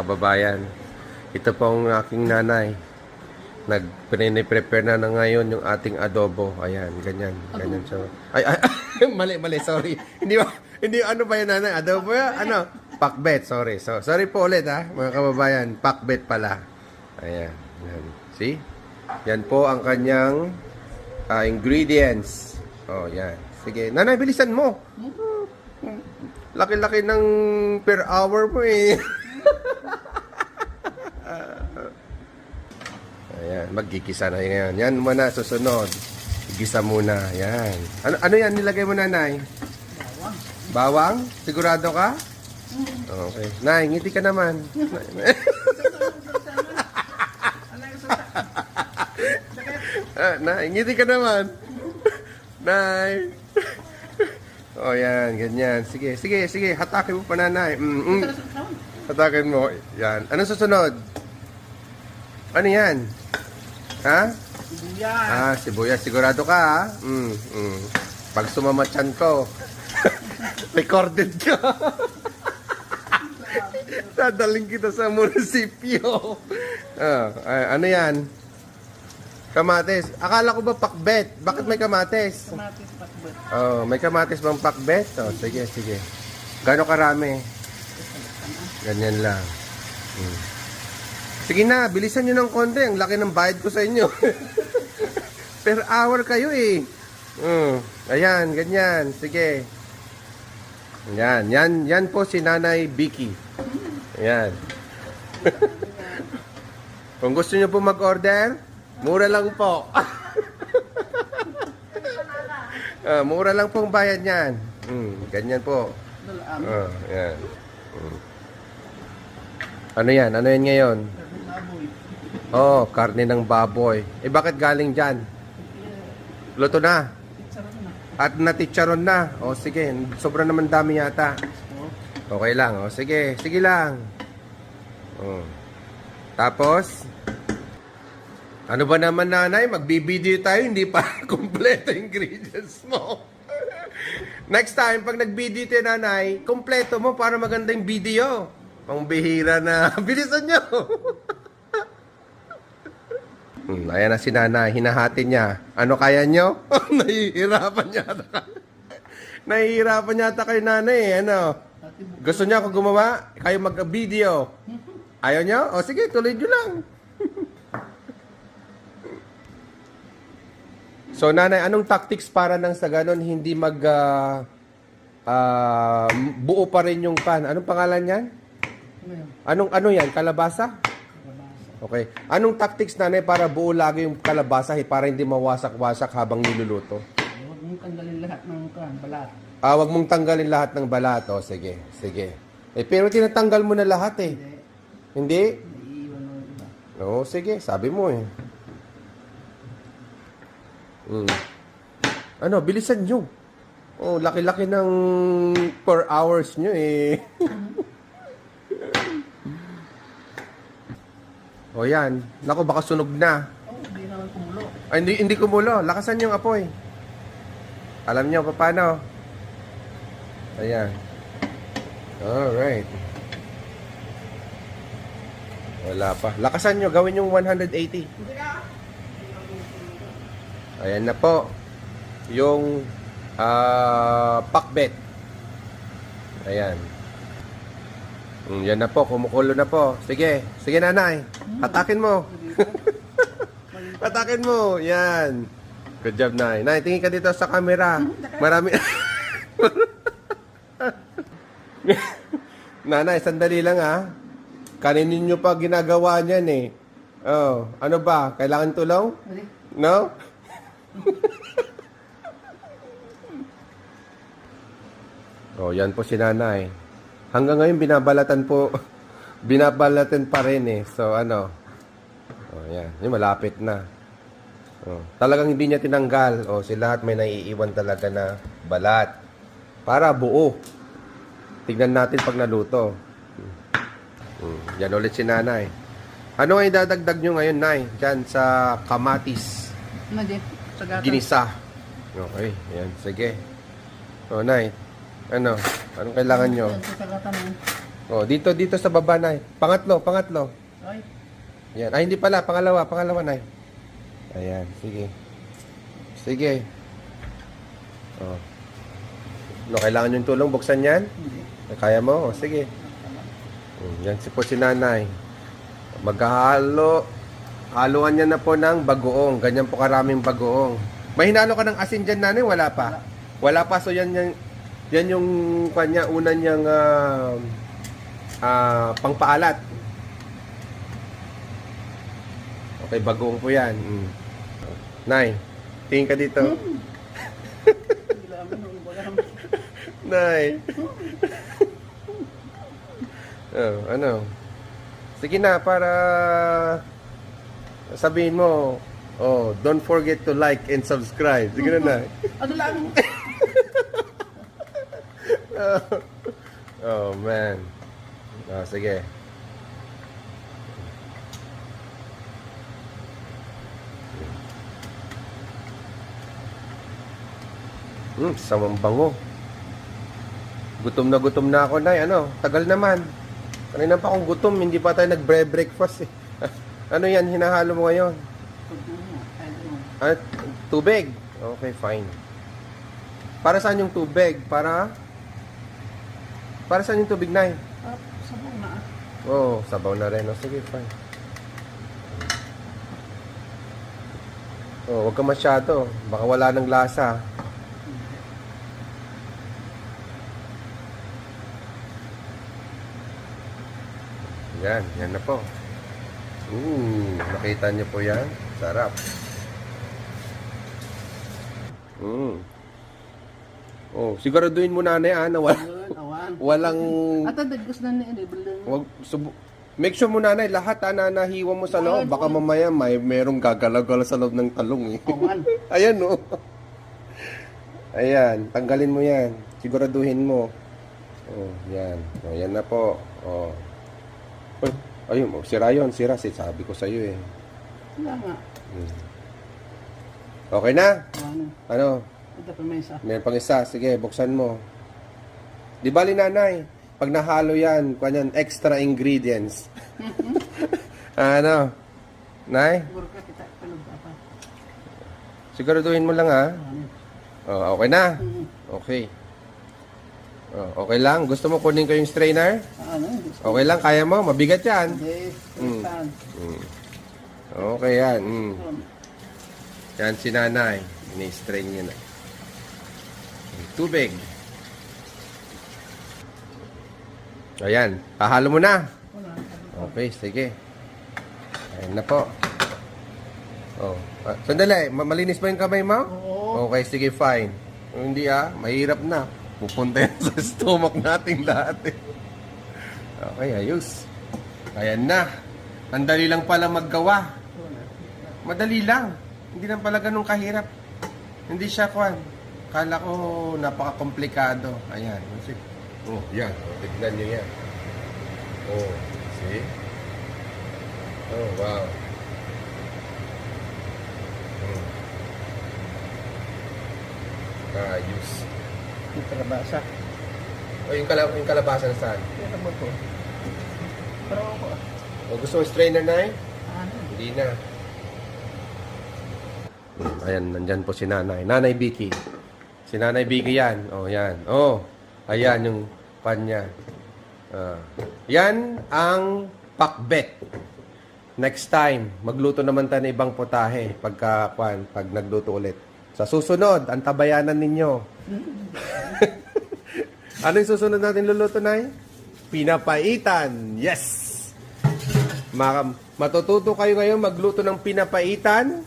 kababayan. Ito po ang aking nanay. Nag-prepare na ngayon yung ating adobo. Ayan, ganyan. Ganyan siya. Ay, mali, sorry. Hindi, ano ba yun, nanay? Adobo yan? Ano? Pakbet, sorry. Sorry po ulit, ha, mga kababayan. Pakbet pala. Ayan. Yan. See? Yan po ang kanyang ingredients. Oh, yan. Sige. Nanay, bilisan mo. Laki-laki ng per hour mo eh. Ayan, magkikisa na ngayon. Yan muna, susunod. Igisa muna. Yan. Ano yan nilagay mo, nanay? Bawang. Bawang? Sigurado ka? Okay. Nay, ngiti ka naman. Nay, ngiti ka naman. Nay. Oh, yan, ganyan. Sige. Hatakin mo pa, nanay. Hatakin mo. Yan. Anong susunod? Ano yan? Ha? Sibuyas. Sibuyas. Sigurado ka, ha? Pag sumamatyan ko, recorded ka. Dadaling kita sa munisipyo. Ano yan? Kamatis. Akala ko ba pakbet? Bakit may kamatis? Kamatis pakbet. May kamatis bang pakbet? Sige. Gano'ng karami? Ganyan lang. Sige na, bilisan nyo ng konti. Ang laki ng bayad ko sa inyo. Per hour kayo eh. Ayan, ganyan. Sige. Yan po si Nanay Vicky. Ayan. Kung gusto nyo po mag-order, mura lang po. Mura lang pong bayad yan. Ganyan po. Ayan. Ano yan? Ano yan ngayon? Karne ng baboy. Bakit galing dyan? Luto na. At natitsaron na. Sige. Sobrang naman dami yata. Okay lang. Sige. Sige lang. Tapos, ano ba naman, nanay? Magbibideo tayo. Hindi pa kompleto ingredients mo. Next time, pag nag-video tayo, nanay, kompleto mo para maganda yung video. Pangbihira na. Bilisan nyo. Ayan na si nanay. Hinahati niya. Ano kaya nyo? Nahihirapan yata. Nahihirapan yata kayo, nanay. Ano? Gusto niya ako gumawa? Kayo mag-video? Ayaw nyo? Sige, tuloy nyo lang. So, nanay, anong tactics para nang sa ganon hindi buo pa rin yung pan? Anong pangalan yan? Ano yan? Kalabasa? Okay. Anong tactics, nanay, para buo lagi yung kalabasa para hindi mawasak-wasak habang niluluto? Huwag mong tanggalin lahat ng balat. Huwag mong tanggalin lahat ng balat. Sige. Pero tinatanggal mo na lahat eh. Hindi? Naiiwan mo iba. Sige. Sabi mo eh. Ano, bilisan nyo. Laki-laki ng per hours nyo eh. Yan. Naku, baka sunog na. Hindi naman kumulo. Ay, hindi kumulo. Lakasan yung apoy. Alam nyo paano. Ayan. Alright. Wala pa. Lakasan nyo. Gawin yung 180. Ayan na po. Yung pakbet. Ayan. Yan na po. Kumukulo na po. Sige. Sige, nanay. Hatakin mo. Hatakin mo. Yan. Good job, nay. Nay, tingin ka dito sa camera. Marami. Nanay, sandali lang ha. Kaninin nyo pa ginagawa niyan eh. Ano ba? Kailangan tulong? No? Yan po si nanay. Hanggang ngayon binabalatan pa rin eh. So yan. Yung malapit na. Talagang hindi niya tinanggal. Si lahat may naiiwan talaga na balat. Para buo. Tignan natin pag naluto. Yan ulit si nanay. Ano ang idadagdag nyo ngayon, nay? Diyan sa kamatis. Ginisa. Okay. Yan. Sige. Nay. Anong kailangan nyo? Oh, dito sa baba, Nay. Pangatlo. Ay, Yan. Ay, hindi pala. Pangalawa, Nay. Ayan, sige. Sige. Oh. No, kailangan yung tulong. Buksan yan? hindi. Kaya mo? O, sige. Yan po si Nanay. Maghahalo. Haluan niya na po ng bagoong. Ganyan po karaming bagoong. May hinalo ka ng asin dyan, Nanay? Wala pa? Wala pa. So, yan yung kanya, una niyang pangpaalat. Okay, bagoong po yan. Nay, tingin ka dito. Nay. Oh, ano? Sige na, para sabihin mo, oh, don't forget to like and subscribe. Sige na, Nay. Ano lang? Oh, man. Oh, sige. Samang bango. Gutom na ako, Nay. Ano? Tagal naman. Kanina pa akong gutom. Hindi pa tayo nag-breakfast eh. Ano yan? Hinahalo mo ngayon? Tubig? Okay, fine. Para saan yung tubig? Para saan yung tubig, Nay? Sabong na. Oh, sabaw na rin. Oh, sige, fine. Oh, wag ka masyado. Baka wala ng lasa. Yan na po. Nakita niyo po yan? Sarap. Oh, siguraduhin mo, Nanay, na Awan. walang At ang dagos na ni Building. make sure mo, Nanay, lahat na nahiwa mo sa loob. Baka mamaya merong gagalaw-galaw sa loob ng talong eh. Awan. Ayan, oh. Ayan, tanggalin mo yan. Siguraduhin mo. Oh, yan. Oh, yan na po. Oh. Ayun, sira yun. Sabi ko sa'yo eh. Wala nga. Okay na? Ano? Ito pa may isa. Meron pang isa. Sige, buksan mo. Di bali, Nanay, pag nahalo yan, kanyan, extra ingredients. Ano? Nay? Siguro ka kita palugda pa. Siguraduhin mo lang, ha? Oh, okay na? Okay. Oh, okay lang? Gusto mo kunin ko yung strainer? Ano? Okay lang, kaya mo? Mabigat yan. Yes. Okay yan. Yan si Nanay. Ini-strain niya na. Tubig. Ayan. Pahalo mo na. Okay, sige. Ayan na po. Oh. Sandali. Malinis ba yung kamay mo? Oo. Okay, sige, fine. Kung hindi mahirap na. Pupunta yan sa stomach natin lahat eh. Okay, ayos. Ayan na. Ang dali lang pala maggawa. Madali lang. Hindi lang pala ganun kahirap. Hindi siya kwan. Kala ko napaka-komplikado. Ayan. Oh, yan. Tignan nyo yan. Oh, see? Oh, wow. Ayos. Yung kalabasa. Oh, yung kalabasa na saan? Ito mo po. Pero ako O, gusto mo strainer, Nay? Ano? Hindi na. Ayan, nandyan po si Nanay. Nanay Vicky. Si Nanay Vicky yan. Oh, yan. Oh, ayan yung pan niya. Yan ang pakbet. Next time, magluto naman tayo ng ibang putahe pag nagluto ulit. Sa susunod, ang tabayanan ninyo. Ano yung susunod natin luluto, Nay? Pinapaitan. Yes! Matututo kayo ngayon magluto ng pinapaitan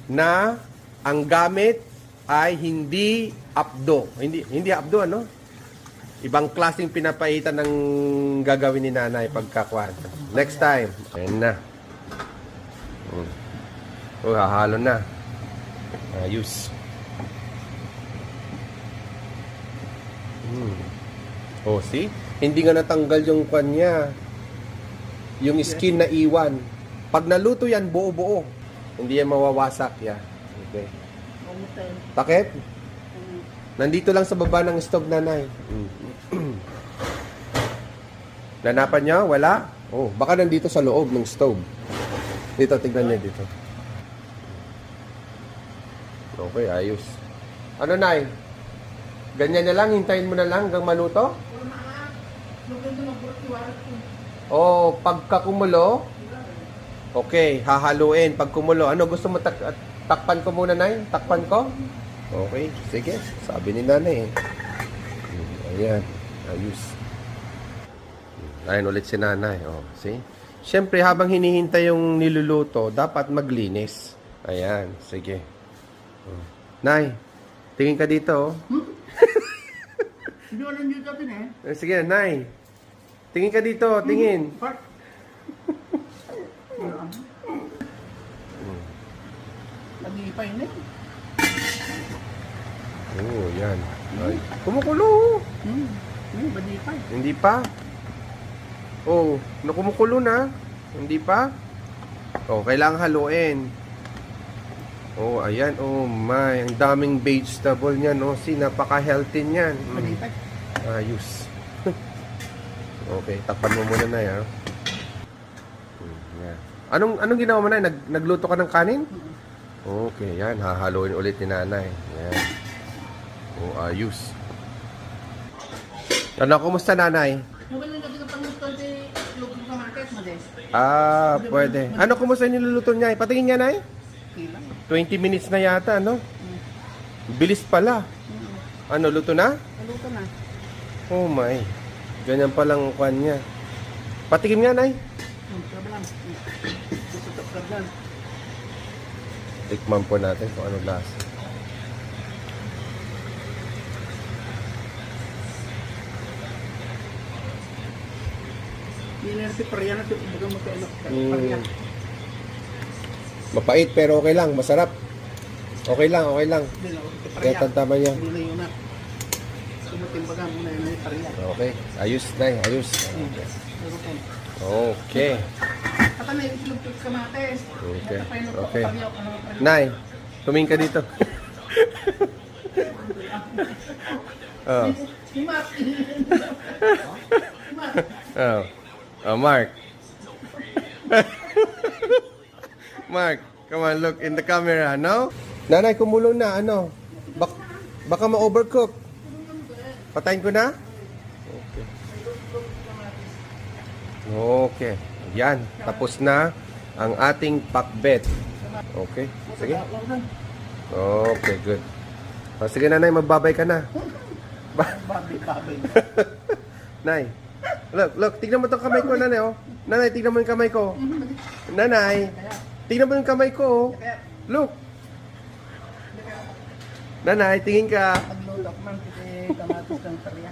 na ang gamit ay hindi abdo. Hindi abdo, ano? Ibang klaseng pinapaitan ng gagawin ni Nanay pagkakuan. Next time. Ayan na. Oh, hahalo na. Ayos. Oh, see? Hindi nga natanggal yung kwan niya. Yung skin na iwan. Pag naluto yan, buo-buo. Hindi yan mawawasak. Yeah. Okay. Takip? Nandito lang sa baba ng stove, Nanay. Nanapan niyo? Wala? Oh, baka nandito sa loob ng stove. Dito, tignan niyo dito. Okay, ayos. Ano, Nay? Ganyan na lang? Hintayin mo na lang hanggang maluto? Oh, pagka kumulo? Okay, hahaluin. Pag kumulo, ano gusto mo takpan ko muna, Nay? Takpan ko? Okay, sige. Sabi ni Nanay eh. Ayan, ayos. Ayan ulit si Nanay. Oh, see? Siyempre, habang hinihintay yung niluluto, dapat maglinis. Ayan, sige. Oh. Nay, tingin ka dito. Oh. Hindi wala nyo dati na eh. Sige, Nay. Tingin ka dito, tingin. Part. Nag-iipay na eh. Oh, yan. Ay, kumukulo. Badipay. Hindi pa. Oh, nakumukulo na. Hindi pa. Oh, kailangan haluin. Oh, ayan. Oh, my. Ang daming vegetable niyan. Oh, see, napaka-healthy niyan. Badipay. Ayos. Okay, takpan mo muna na yan. Yan. Anong ginawa mo na? Nagluto ka ng kanin? Okay, yan. Hahaluin ulit ni Nanay. Yan. Oh, ayos. Ano, kumusta, Nanay? Wala na dati na pangusto di luto sa market mo din. Ah, pwede. Ano, kumusta yung niluluto niya? Patingin niya, Nay? Kailan? 20 minutes na yata, no? Bilis pala. Ano, luto na? Naluto na. Oh my. Ganyan palang kwan niya. Patikim nga, Nay. Sabi lang. Susutok ka dyan. Tikman po natin kung ano lasa. Hindi na si Paria na ito. Baga magkainak ka. Mm. Paria. Mapait pero okay lang, masarap. Okay lang, okay lang. Hindi na. Si Kaya Paria. tantama niya. Hindi na yun na. Sumutimbaga muna yun na si Paria. Okay, ayos, Nay, ayos. Okay. Kata na yung itlog sa kamates. Okay. Kata pa yun Okay. Paria. Paria. Nay, tumingin ka dito. Oh. Si Mark. Oh. Oh, Mark. Mark, come on, look in the camera, no? Nanay, kumulo na, ano? Baka ma-overcook. Patayin ko na? Okay. Okay. Yan, tapos na ang ating pakbet. Okay, sige. Okay, good. O, sige, Nanay, magbabay ka na. Babi. Nay, look, tignan mo itong kamay ko, Nanay, oh. Nanay, tignan mo yung kamay ko. Nanay, tignan mo yung kamay ko, oh. Look. Nanay, tingin ka. Maglulok man kasi kamatis ng Paria.